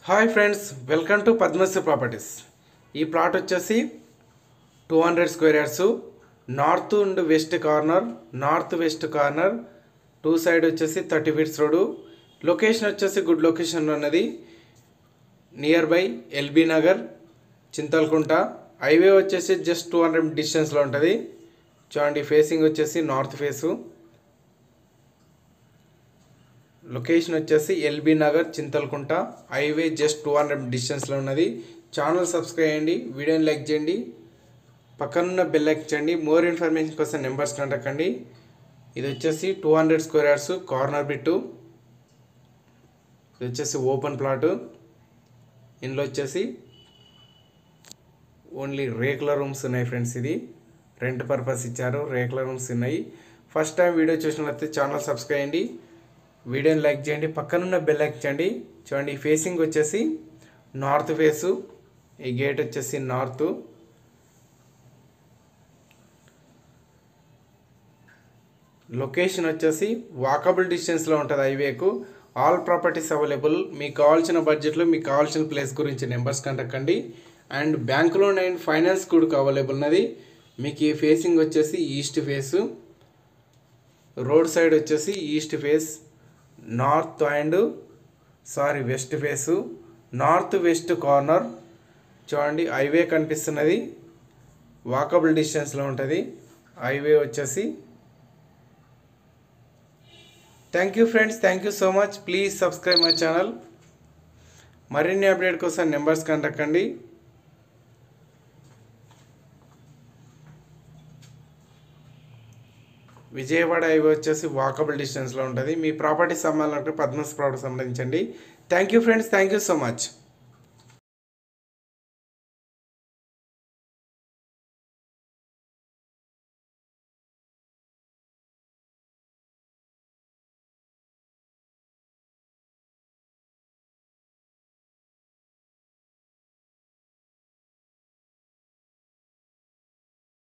Hi friends, welcome to Padmashri properties. ఈ plot వచ్చేసి 200 square yards, north and west corner two side వచ్చేసి 30 feets road. Location వచ్చేసి good లొకేషన్లో ఉన్నది. Near by LB Nagar, Chintalkunta. Highway వచ్చేసి just 200 డిస్టెన్స్లో ఉంటుంది. చూడండి, ఫేసింగ్ వచ్చేసి నార్త్ ఫేసు. లొకేషన్ వచ్చేసి LB Nagar, Chintalkunta. Highway just 200 డిస్టెన్స్లో ఉన్నది. ఛానల్ సబ్స్క్రైబ్ చేయండి, వీడియోని లైక్ చేయండి, పక్కనున్న బెల్ లైక్ చేయండి. మోర్ ఇన్ఫర్మేషన్ కోసం నెంబర్స్ కాంటాక్ట్ అండి. ఇది వచ్చేసి 200 స్క్వేర్ యార్డ్స్ కార్నర్ బిట్టు. ఇది వచ్చేసి ఓపెన్ ప్లాటు. ఇందులో వచ్చేసి ఓన్లీ రేకుల రూమ్స్ ఉన్నాయి ఫ్రెండ్స్. ఇది రెంట్ పర్పస్ ఇచ్చారు, రేకుల రూమ్స్ ఉన్నాయి. ఫస్ట్ టైం వీడియో చూసినట్లయితే ఛానల్ సబ్స్క్రైబ్ చేయండి, వీడియోని లైక్ చేయండి, పక్కనున్న బెల్ లైక్ చేయండి. చూడండి, ఫేసింగ్ వచ్చేసి నార్త్ ఫేసు. ఈ గేట్ వచ్చేసి నార్త్. లొకేషన్ వచ్చేసి వాకబుల్ డిస్టెన్స్లో ఉంటుంది హైవేకు. All properties available. మీకు కావాల్సిన బడ్జెట్లో మీకు కావాల్సిన ప్లేస్ గురించి నెంబర్స్ కాంటాక్ట్ అండి. And bank loan and finance కూడా అవైలబుల్ ఉన్నది. మీకు ఈ ఫేసింగ్ వచ్చేసి ఈస్ట్ ఫేసు. రోడ్ సైడ్ వచ్చేసి east face, west face, north west corner. చూడండి, హైవే కనిపిస్తున్నది, వాకబుల్ డిస్టెన్స్లో ఉంటుంది హైవే వచ్చేసి. Thank you friends, thank you so much. Please subscribe my channel. మరిన్ని అప్డేట్ కోసం నెంబర్స్ కాంటాక్ట్ అండి. విజయవాడ హైవే వచ్చేసి వాకబుల్ డిస్టెన్స్లో ఉంటుంది. మీ ప్రాపర్టీ సంబంధించిన పద్మశ్రీ ప్రాపర్టీ సంబంధించండి. Thank you friends, thank you so much.